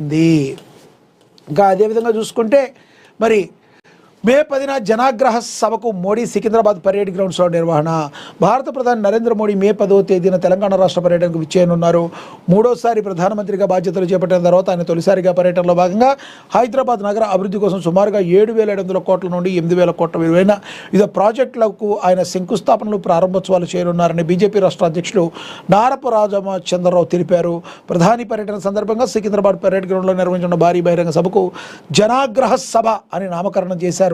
ఇంకా అదేవిధంగా చూసుకుంటే మరి మే 10న జనాగ్రహ సభకు మోడీ సికింద్రాబాద్ పరేడ్ గ్రౌండ్స్లో నిర్వహణ. భారత ప్రధాని నరేంద్ర మోడీ మే 10వ తేదీన తెలంగాణ రాష్ట్ర పర్యటనకు విచ్చేయనున్నారు. మూడోసారి ప్రధానమంత్రిగా బాధ్యతలు చేపట్టిన తర్వాత ఆయన తొలిసారిగా పర్యటనలో భాగంగా హైదరాబాద్ నగర అభివృద్ధి కోసం సుమారుగా 7,700 కోట్ల నుండి 8,000 కోట్ల విలువైన వివిధ ప్రాజెక్టులకు ఆయన శంకుస్థాపనలు ప్రారంభోత్సవాలు చేయనున్నారని బీజేపీ రాష్ట్ర అధ్యక్షుడు నారపు రాజమచంద్రరావు తెలిపారు. ప్రధాని పర్యటన సందర్భంగా సికింద్రాబాద్ పరేడ్ గ్రౌండ్లో నిర్వహించిన భారీ బహిరంగ సభకు జనాగ్రహ సభ అని నామకరణం చేశారు.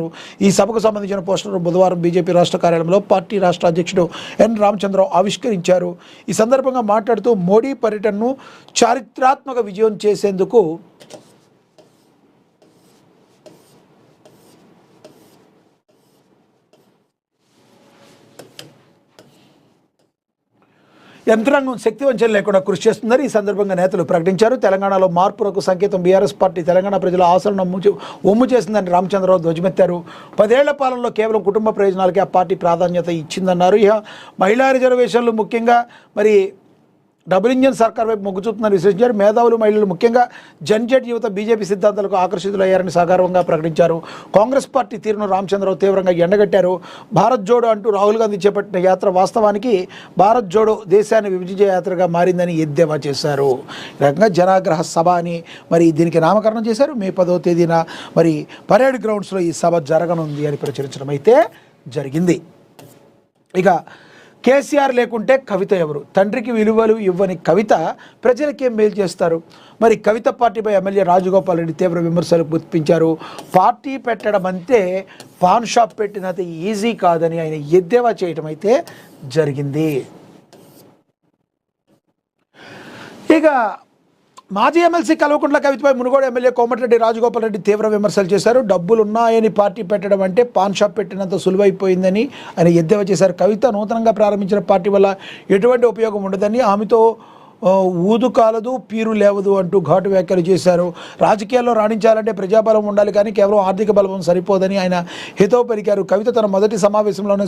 ఈ సభకు సంబంధించిన పోస్టర్ను బుధవారం బీజేపీ రాష్ట్ర కార్యాలయంలో పార్టీ రాష్ట్ర అధ్యక్షుడు ఎన్ రామచంద్రరావు ఆవిష్కరించారు. ఈ సందర్భంగా మాట్లాడుతూ మోడీ పర్యటనను చారిత్రాత్మక విజయం చేసేందుకు యంత్రాంగం శక్తివంచన లేకుండా కృషి చేస్తుందని ఈ సందర్భంగా నేతలు ప్రకటించారు. తెలంగాణలో మార్పులకు సంకేతం బీఆర్ఎస్ పార్టీ తెలంగాణ ప్రజల ఆశలను ఒమ్ము చేసిందని రామచంద్రరావు ధ్వజమెత్తారు. 10 ఏళ్ల పాలనలో కేవలం కుటుంబ ప్రయోజనాలకే ఆ పార్టీ ప్రాధాన్యత ఇచ్చిందన్నారు. ఇక మహిళా రిజర్వేషన్లు ముఖ్యంగా మరి డబుల్ ఇంజన్ సర్కార్ వైపు మొగ్గు చూపుతుందని విశ్లేషించారు. మేధావులు మహిళలు ముఖ్యంగా జన్జెట్ యువత బీజేపీ సిద్ధాంతాలకు ఆకర్షితులయ్యారని సగర్వంగా ప్రకటించారు. కాంగ్రెస్ పార్టీ తీరును రామచంద్రరావు తీవ్రంగా ఎండగట్టారు. భారత్ జోడో అంటూ రాహుల్ గాంధీ చేపట్టిన యాత్ర వాస్తవానికి భారత్ జోడో దేశాన్ని విభజించే యాత్రగా మారిందని ఎద్దేవా చేశారు. ఈ రకంగా జనాగ్రహ సభ అని మరి దీనికి నామకరణం చేశారు. మే 10వ తేదీన మరి పరేడ్ గ్రౌండ్స్లో ఈ సభ జరగనుంది అని ప్రచురించడం అయితే జరిగింది. ఇక కేసీఆర్ లేకుంటే కవిత ఎవరు? తండ్రికి విలువలు ఇవ్వని కవిత ప్రజలకేం మేలు చేస్తారు? మరి కవిత పార్టీపై ఎమ్మెల్యే రాజగోపాల్ రెడ్డి తీవ్ర విమర్శలు గుర్తించారు. పార్టీ పెట్టడం అంటే పాన్ షాప్ పెట్టినంత ఈజీ కాదని ఆయన ఎద్దేవా చేయటం అయితే జరిగింది. ఇక మాజీ ఎమ్మెల్సీ కల్వకుంట్ల కవితపై మునుగోడు ఎమ్మెల్యే కోమటిరెడ్డి రాజగోపాల్ రెడ్డి తీవ్ర విమర్శలు చేశారు. డబ్బులున్నాయని పార్టీ పెట్టడం అంటే పాన్ షాప్ పెట్టినంత సులువైపోయిందని ఆయన ఎద్దేవా చేశారు. కవిత నూతనంగా ప్రారంభించిన పార్టీ వల్ల ఎటువంటి ఉపయోగం ఉండదని, ఆమెతో ఊదు కాలదు పీరు లేవదు అంటూ ఘాటు వ్యాఖ్యలు చేశారు. రాజకీయాల్లో రాణించాలంటే ప్రజాబలం ఉండాలి కానీ కేవలం ఆర్థిక బలం సరిపోదని ఆయన హితవు పలికారు. కవిత తన మొదటి సమావేశంలోనే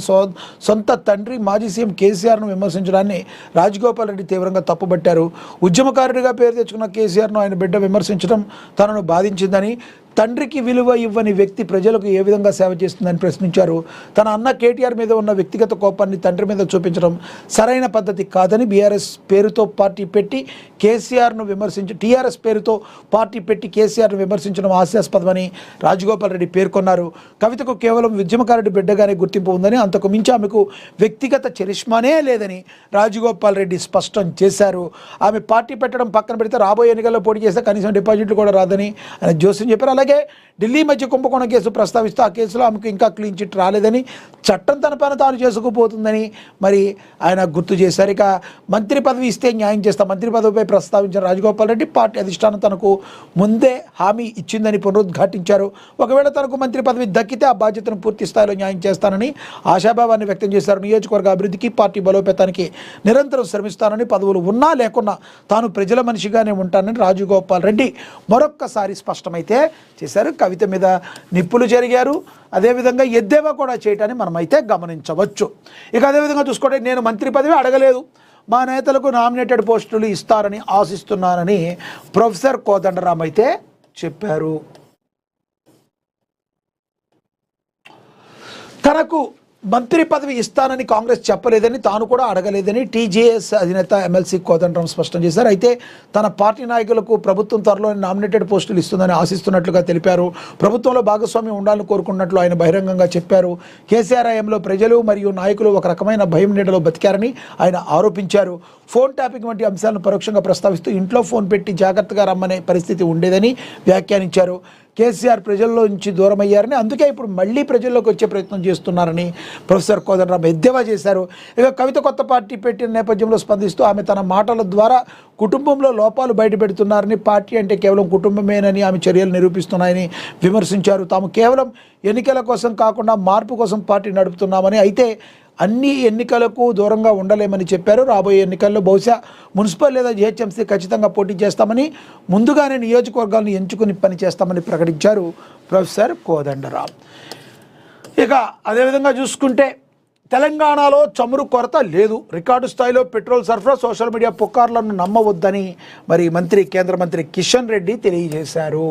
సొంత తండ్రి మాజీ సీఎం కేసీఆర్ను విమర్శించడాన్ని రాజగోపాల్ రెడ్డి తీవ్రంగా తప్పుపట్టారు. ఉద్యమకారుడిగా పేరు తెచ్చుకున్న కేసీఆర్ను ఆయన బిడ్డ విమర్శించడం తనను బాధించిందని, తండ్రికి విలువ ఇవ్వని వ్యక్తి ప్రజలకు ఏ విధంగా సేవ చేస్తుందని ప్రశ్నించారు. తన అన్న కేటీఆర్ మీద ఉన్న వ్యక్తిగత కోపాన్ని తండ్రి మీద చూపించడం సరైన పద్ధతి కాదని, బీఆర్ఎస్ పేరుతో పార్టీ పెట్టి కేసీఆర్ను టీఆర్ఎస్ పేరుతో పార్టీ పెట్టి కేసీఆర్ను విమర్శించడం హాస్యాస్పదమని రాజగోపాల్ రెడ్డి పేర్కొన్నారు. కవితకు కేవలం ఉద్యమకారుడి బిడ్డగానే గుర్తింపు ఉందని, అంతకు మించి ఆమెకు వ్యక్తిగత చరిష్మానే లేదని రాజగోపాల్ రెడ్డి స్పష్టం చేశారు. ఆమె పార్టీ పెట్టడం పక్కన పెడితే రాబోయే ఎన్నికల్లో పోటీ చేస్తే కనీసం డిపాజిట్లు కూడా రాదని ఆయన జోస్యం చెప్పారు. అలాగే ఢిల్లీ మధ్య కుంభకోణం కేసు ప్రస్తావిస్తూ ఆ కేసులో ఆమెకు ఇంకా క్లీన్ చిట్ రాలేదని, చట్టం తన పని తాను చేసుకుపోతుందని మరి ఆయన గుర్తు చేశారు. ఇక మంత్రి పదవి ఇస్తే న్యాయం చేస్తాం. మంత్రి పదవిపై ప్రస్తావించిన రాజగోపాల్ రెడ్డి పార్టీ అధిష్టానం తనకు ముందే హామీ ఇచ్చిందని పునరుద్ఘాటించారు. ఒకవేళ తనకు మంత్రి పదవి దక్కితే ఆ బాధ్యతను పూర్తి స్థాయిలో న్యాయం చేస్తానని ఆశాభావాన్ని వ్యక్తం చేశారు. నియోజకవర్గ అభివృద్ధికి పార్టీ బలోపేతానికి నిరంతరం శ్రమిస్తానని, పదవులు ఉన్నా లేకున్నా తాను ప్రజల మనిషిగానే ఉంటానని రాజగోపాల్ రెడ్డి మరొక్కసారి స్పష్టమైతే చేశారు. కవిత మీద నిప్పులు జరిగారు. అదేవిధంగా ఎద్దేవా కూడా చేయటాన్ని మనమైతే గమనించవచ్చు. ఇక అదేవిధంగా చూసుకుంటే నేను మంత్రి పదవి అడగలేదు, మా నేతలకు నామినేటెడ్ పోస్టులు ఇస్తారని ఆశిస్తున్నానని ప్రొఫెసర్ కోదండరామ్ అయితే చెప్పారు. తనకు మంత్రి పదవి ఇస్తానని కాంగ్రెస్ చెప్పలేదని, తాను కూడా అడగలేదని టీజేఎస్ అధినేత ఎమ్మెల్సీ కోదండరామ్ స్పష్టం చేశారు. అయితే తన పార్టీ నాయకులకు ప్రభుత్వం త్వరలో నామినేటెడ్ పోస్టులు ఇస్తుందని ఆశిస్తున్నట్లుగా తెలిపారు. ప్రభుత్వంలో భాగస్వామ్యం ఉండాలని కోరుకున్నట్లు ఆయన బహిరంగంగా చెప్పారు. కేసీఆర్ హయాంలో ప్రజలు మరియు నాయకులు ఒక రకమైన భయం నీడలో బతికారని ఆయన ఆరోపించారు. ఫోన్ ట్యాపింగ్ వంటి అంశాలను పరోక్షంగా ప్రస్తావిస్తూ ఇంట్లో ఫోన్ పెట్టి జాగ్రత్తగా రమ్మనే పరిస్థితి ఉండేదని వ్యాఖ్యానించారు. కేసీఆర్ ప్రజల్లో నుంచి దూరమయ్యారని, అందుకే ఇప్పుడు మళ్ళీ ప్రజల్లోకి వచ్చే ప్రయత్నం చేస్తున్నారని ప్రొఫెసర్ కోదండరామ్ ఎద్దేవా చేశారు. ఇక కవిత కొత్త పార్టీ పెట్టిన నేపథ్యంలో స్పందిస్తూ ఆమె తన మాటల ద్వారా కుటుంబంలో లోపాలు బయటపెడుతున్నారని, పార్టీ అంటే కేవలం కుటుంబమేనని ఆమె చర్యలు నిరూపిస్తున్నాయని విమర్శించారు. తాము కేవలం ఎన్నికల కోసం కాకుండా మార్పు కోసం పార్టీ నడుపుతున్నామని, అయితే అన్ని ఎన్నికలకు దూరంగా ఉండలేమని చెప్పారు. రాబోయే ఎన్నికల్లో బహుశా మున్సిపల్ లేదా జిహెచ్ఎంసీ ఖచ్చితంగా పోటీ చేస్తామని, ముందుగానే నియోజకవర్గాలను ఎంచుకుని పనిచేస్తామని ప్రకటించారు ప్రొఫెసర్ కోదండరామ్. ఇక అదేవిధంగా చూసుకుంటే తెలంగాణలో చమురు కొరత లేదు, రికార్డు స్థాయిలో పెట్రోల్ సరఫరా, సోషల్ మీడియా పుకార్లను నమ్మవద్దని మరి కేంద్ర మంత్రి కిషన్ రెడ్డి తెలియజేశారు.